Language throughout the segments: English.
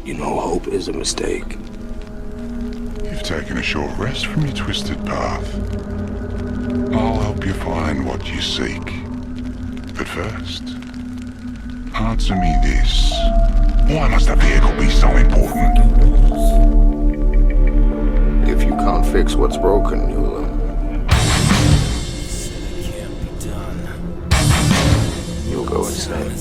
You know hope is a mistake. You've taken a short rest from your twisted path. I'll help you find what you seek. But first, answer me this. Why must a vehicle be so important? If you can't fix what's broken, you'll... You'll go insane.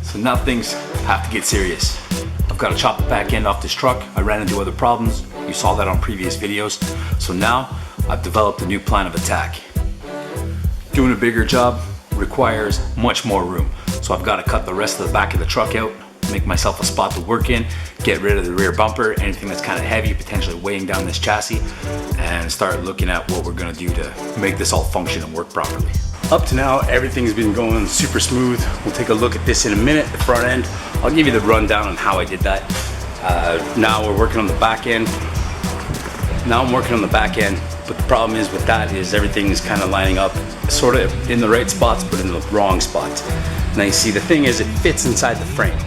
So now things have to get serious. I've got to chop the back end off this truck. I ran into other problems. You saw that on previous videos. So now I've developed a new plan of attack. Doing a bigger job requires much more room. So I've got to cut the rest of the back of the truck out, make myself a spot to work in, get rid of the rear bumper, anything that's kind of heavy, potentially weighing down this chassis, and start looking at what we're gonna do to make this all function and work properly. Up to now, everything's been going super smooth. We'll take a look at this in a minute, the front end. I'll give you the rundown on how I did that. Now we're working on the back end. Now I'm working on the back end, but the problem is with that is everything is kind of lining up sort of in the right spots, but in the wrong spots. Now you see, the thing is, it fits inside the frame.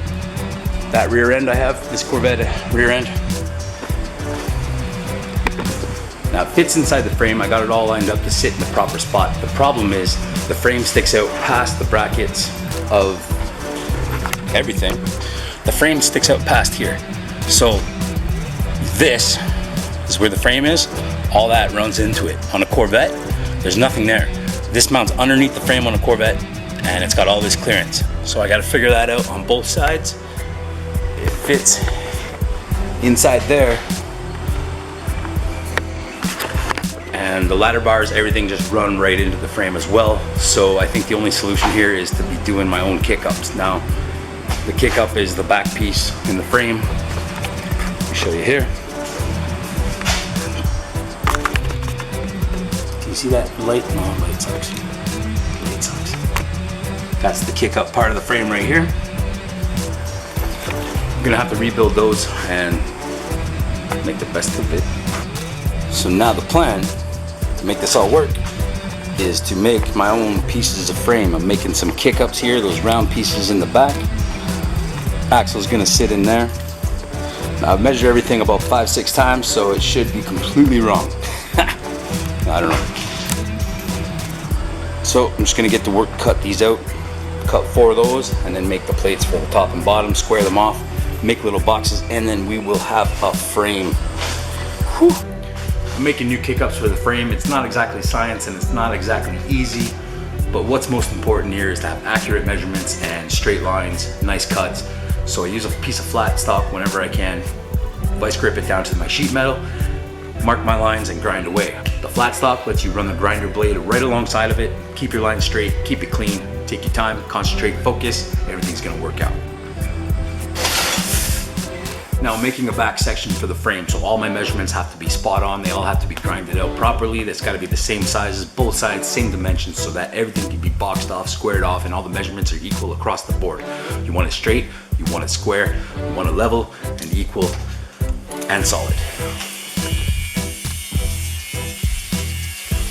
That rear end I have, this Corvette rear end, now it fits inside the frame. I got it all lined up to sit in the proper spot. The problem is the frame sticks out past the brackets of everything. The frame sticks out past here. So this is where the frame is. All that runs into it. On a Corvette, there's nothing there. This mounts underneath the frame on a Corvette, and it's got all this clearance. So I got to figure that out on both sides. It fits inside there, and the ladder bars, everything just run right into the frame as well. So I think the only solution here is to be doing my own kick-ups. Now the kick-up is the back piece in the frame. Let me show you here. Can you see that light? No, light sucks. Light sucks. That's the kick-up part of the frame right here. I'm gonna have to rebuild those and make the best of it. So now the plan to make this all work is to make my own pieces of frame. I'm making some kick-ups here, those round pieces in the back. Axle's gonna sit in there. Now I've measured everything about 5-6 times, so it should be completely wrong. I don't know. So I'm just gonna get to work, cut these out, cut 4 of those, and then make the plates for the top and bottom, square them off, make little boxes, and then we will have a frame. Whew. I'm making new kick-ups for the frame. It's not exactly science and it's not exactly easy, but what's most important here is to have accurate measurements and straight lines, nice cuts. So I use a piece of flat stock whenever I can, vice grip it down to my sheet metal, mark my lines and grind away. The flat stock lets you run the grinder blade right alongside of it, keep your lines straight, keep it clean, take your time, concentrate, focus, everything's gonna work out. Now I'm making a back section for the frame, so all my measurements have to be spot on. They all have to be grinded out properly. That's got to be the same sizes, both sides, same dimensions, so that everything can be boxed off, squared off, and all the measurements are equal across the board. You want it straight, you want it square, you want it level and equal and solid.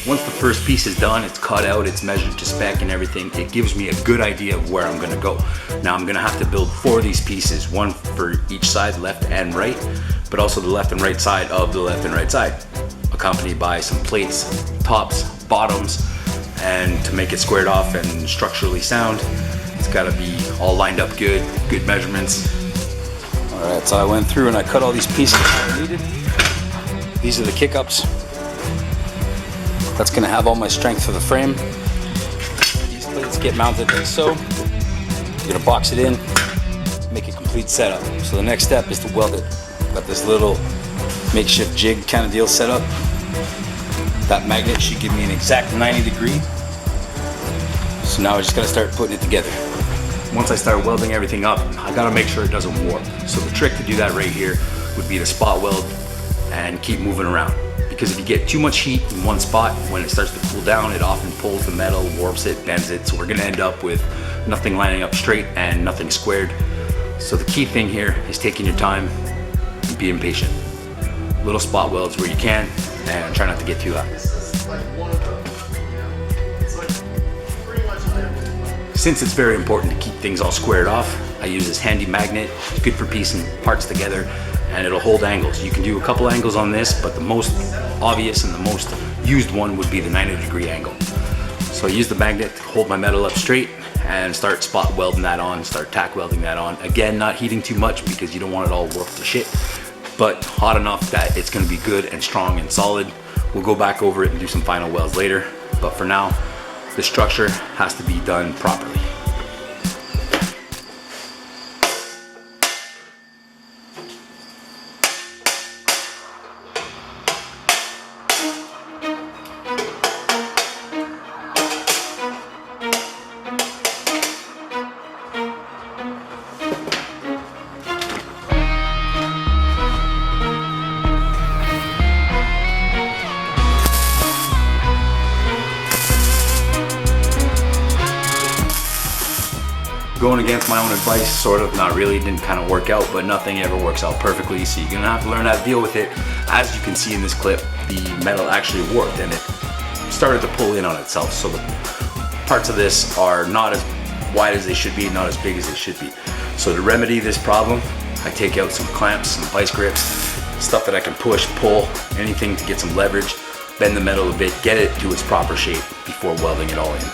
Once the first piece is done, it's cut out, it's measured to spec and everything, it gives me a good idea of where I'm gonna go. Now I'm gonna have to build 4 of these pieces, one for each side, left and right, but also the left and right side of the left and right side, accompanied by some plates, tops, bottoms, and to make it squared off and structurally sound, it's gotta be all lined up good, good measurements. All right, so I went through and I cut all these pieces I needed. These are the kick-ups. That's gonna have all my strength for the frame. These plates get mounted like so. You're gonna box it in, make a complete setup. So the next step is to weld it. Got this little makeshift jig kind of deal set up. That magnet should give me an exact 90 degree. So now I just gotta start putting it together. once I start welding everything up, I gotta make sure it doesn't warp. So the trick to do that right here would be to spot weld and keep moving around. Because if you get too much heat in one spot, when it starts to cool down, it often pulls the metal, warps it, bends it. So we're gonna end up with nothing lining up straight and nothing squared. So the key thing here is taking your time and being patient. Little spot welds where you can, and try not to get too hot. Since it's very important to keep things all squared off, I use this handy magnet. It's good for piecing parts together, and it'll hold angles. You can do a couple angles on this, but the most obvious and the most used one would be the 90-degree angle. So I use the magnet to hold my metal up straight and start spot welding that on, start tack welding that on. Again, not heating too much because you don't want it all warped to shit, but hot enough that it's gonna be good and strong and solid. We'll go back over it and do some final welds later, but for now, the structure has to be done properly. Going against my own advice, sort of, not really, didn't kind of work out, but nothing ever works out perfectly, so you're gonna have to learn how to deal with it. As you can see in this clip, the metal actually warped and it started to pull in on itself, so the parts of this are not as wide as they should be, not as big as they should be. So to remedy this problem, I take out some clamps, some vice grips, stuff that I can push, pull, anything to get some leverage, bend the metal a bit, get it to its proper shape before welding it all in.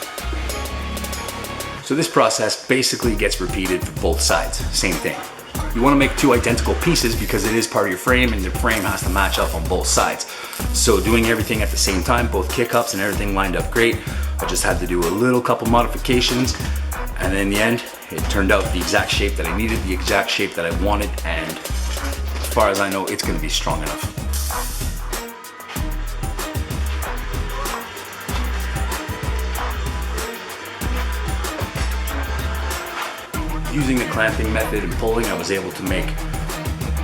So this process basically gets repeated for both sides, same thing. You want to make two identical pieces because it is part of your frame and the frame has to match up on both sides. So doing everything at the same time, both kick ups and everything lined up great. I just had to do a little couple modifications, and in the end, it turned out the exact shape that I needed, the exact shape that I wanted, and as far as I know, it's going to be strong enough. Using the clamping method and pulling, I was able to make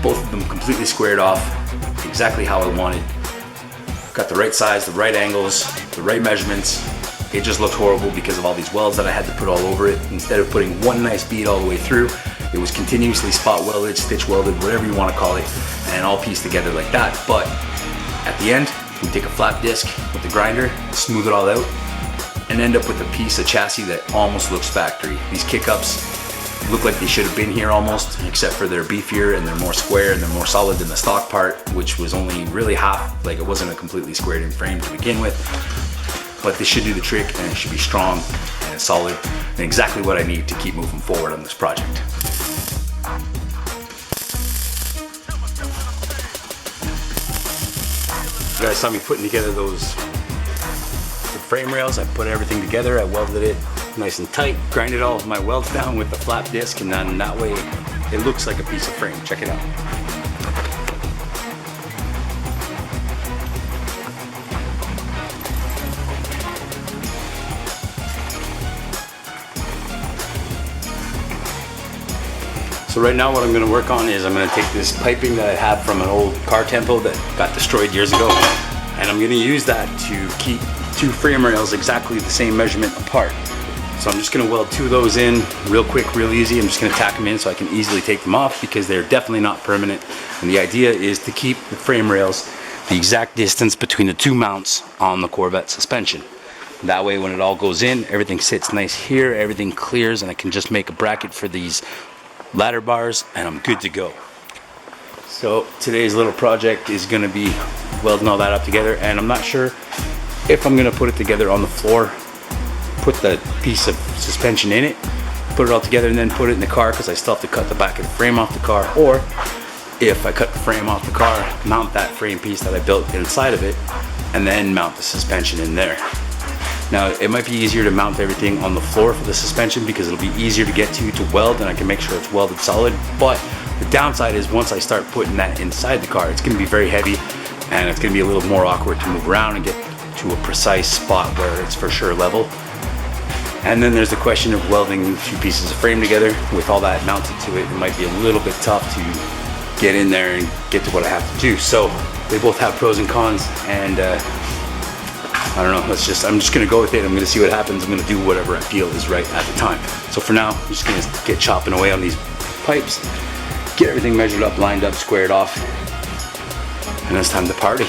both of them completely squared off, exactly how I wanted. Got the right size, the right angles, the right measurements. It just looked horrible because of all these welds that I had to put all over it. Instead of putting one nice bead all the way through, it was continuously spot welded, stitch welded, whatever you want to call it, and all pieced together like that. But at the end, we take a flat disc with the grinder, smooth it all out, and end up with a piece of chassis that almost looks factory. These kick-ups look like they should have been here almost, except for they're beefier and they're more square and they're more solid than the stock part, which was only really half, like it wasn't a completely squared in frame to begin with. But they should do the trick and it should be strong and solid and exactly what I need to keep moving forward on this project. You guys saw me putting together the frame rails. I put everything together, I welded it nice and tight, grinded all of my welds down with the flat disc, and then that way it looks like a piece of frame. Check it out. So right now what I'm going to work on is I'm going to take this piping that I had from an old car tempo that got destroyed years ago, and I'm going to use that to keep two frame rails exactly the same measurement apart. So I'm just going to weld two of those in real quick, real easy. I'm just going to tack them in so I can easily take them off because they're definitely not permanent. And the idea is to keep the frame rails the exact distance between the two mounts on the Corvette suspension. That way when it all goes in, everything sits nice here, everything clears, and I can just make a bracket for these ladder bars and I'm good to go. So today's little project is going to be welding all that up together, and I'm not sure if I'm going to put it together on the floor, put the piece of suspension in it, put it all together and then put it in the car because I still have to cut the back of the frame off the car, or if I cut the frame off the car, mount that frame piece that I built inside of it and then mount the suspension in there. Now it might be easier to mount everything on the floor for the suspension because it'll be easier to get to weld and I can make sure it's welded solid, but the downside is once I start putting that inside the car, it's going to be very heavy and it's going to be a little more awkward to move around and get to a precise spot where it's for sure level. And then there's the question of welding a few pieces of frame together. With all that mounted to it, it might be a little bit tough to get in there and get to what I have to do. So they both have pros and cons, and I don't know, I'm just gonna go with it. I'm gonna see what happens. I'm gonna do whatever I feel is right at the time. So for now, I'm just gonna get chopping away on these pipes, get everything measured up, lined up, squared off, and it's time to party.